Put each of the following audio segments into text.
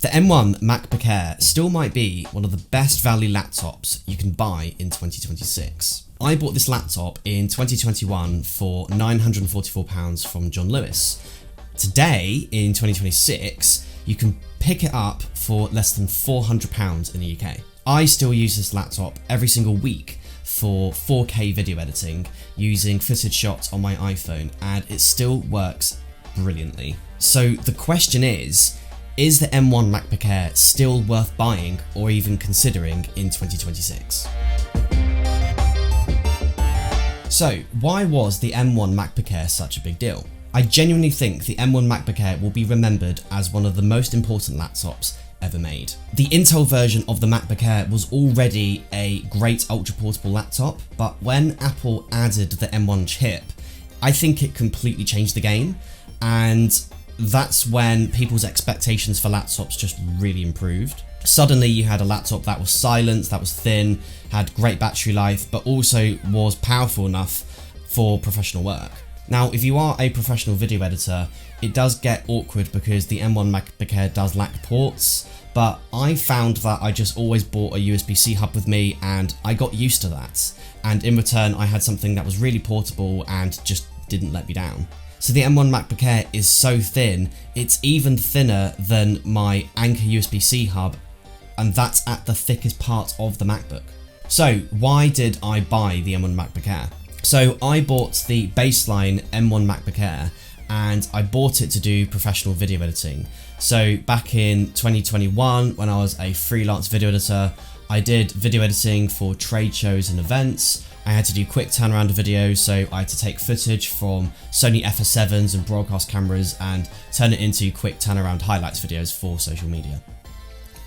The M1 Macbook Air still might be one of the best value laptops you can buy in 2026. I bought this laptop in 2021 for £944 from John Lewis. Today, in 2026, you can pick it up for less than £400 in the UK. I still use this laptop every single week for 4K video editing using footage shots on my iPhone, and it still works brilliantly. So the question is the M1 Macbook Air still worth buying or even considering in 2026? So why was the M1 Macbook Air such a big deal? I genuinely think the M1 Macbook Air will be remembered as one of the most important laptops ever made. The Intel version of the MacBook Air was already a great ultra portable laptop, but when Apple added the M1 chip, I think it completely changed the game, and that's when people's expectations for laptops just really improved. Suddenly you had a laptop that was silent, that was thin, had great battery life, but also was powerful enough for professional work. Now, if you are a professional video editor, it does get awkward because the M1 MacBook Air does lack ports, but I found that I just always bought a USB-C hub with me and I got used to that. And in return, I had something that was really portable and just didn't let me down. So the M1 MacBook Air is so thin, it's even thinner than my Anker USB-C hub, and that's at the thickest part of the MacBook. So why did I buy the M1 MacBook Air? So I bought the baseline M1 MacBook Air and I bought it to do professional video editing. So back in 2021, when I was a freelance video editor, I did video editing for trade shows and events. I had to do quick turnaround videos, so I had to take footage from Sony FS7s and broadcast cameras and turn it into quick turnaround highlights videos for social media.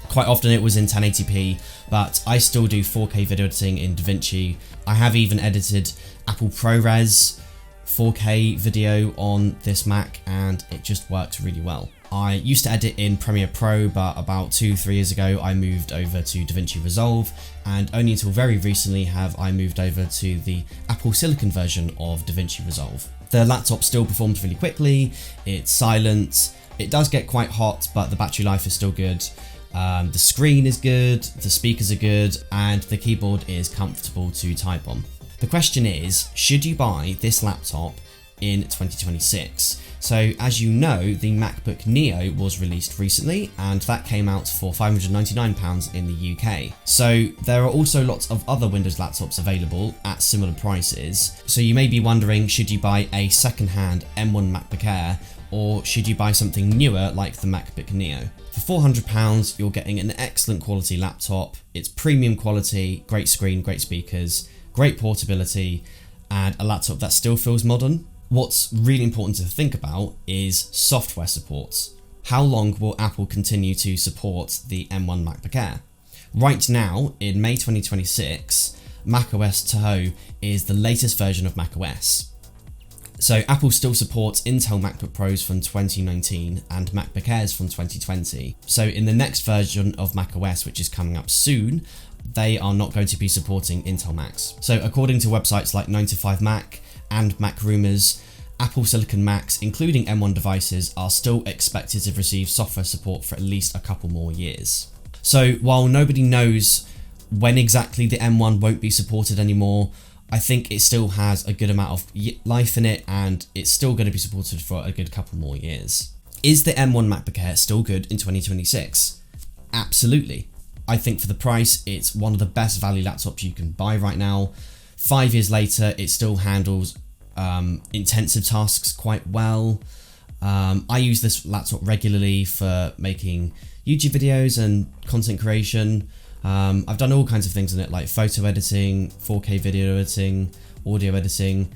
Quite often it was in 1080p, but I still do 4K video editing in DaVinci. I have even edited Apple ProRes 4K video on this Mac, and it just works really well. I used to edit in Premiere Pro, but about 2-3 years ago I moved over to DaVinci Resolve, and only until very recently have I moved over to the Apple Silicon version of DaVinci Resolve. The laptop still performs really quickly, it's silent, it does get quite hot, but the battery life is still good. The screen is good, the speakers are good, and the keyboard is comfortable to type on. The question is, should you buy this laptop in 2026? So as you know, the MacBook Neo was released recently, and that came out for £599 in the UK. So there are also lots of other Windows laptops available at similar prices. So you may be wondering, should you buy a second-hand M1 MacBook Air, or should you buy something newer like the MacBook Neo? For £400, you're getting an excellent quality laptop. It's premium quality, great screen, great speakers, great portability, and a laptop that still feels modern. What's really important to think about is software support. How long will Apple continue to support the M1 MacBook Air? Right now, in May 2026, macOS Tahoe is the latest version of macOS. So Apple still supports Intel MacBook Pros from 2019 and MacBook Airs from 2020. So in the next version of macOS, which is coming up soon, they are not going to be supporting Intel Macs. So according to websites like 9to5Mac and Mac Rumors, Apple Silicon Macs, including M1 devices, are still expected to receive software support for at least a couple more years. So while nobody knows when exactly the M1 won't be supported anymore, I think it still has a good amount of life in it, and it's still going to be supported for a good couple more years. Is the M1 MacBook Air still good in 2026? Absolutely. I think for the price, it's one of the best value laptops you can buy right now. 5 years later, it still handles intensive tasks quite well. I use this laptop regularly for making YouTube videos and content creation. I've done all kinds of things in it, like photo editing, 4K video editing, audio editing.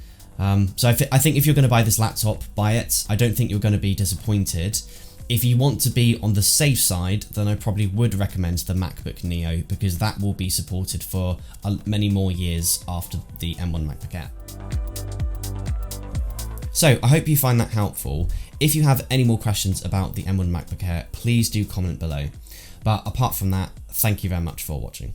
So I think if you're going to buy this laptop, buy it. I don't think you're going to be disappointed. If you want to be on the safe side, then I probably would recommend the MacBook Neo, because that will be supported for many more years after the M1 MacBook Air. So I hope you find that helpful. If you have any more questions about the M1 MacBook Air, please do comment below. But apart from that, thank you very much for watching.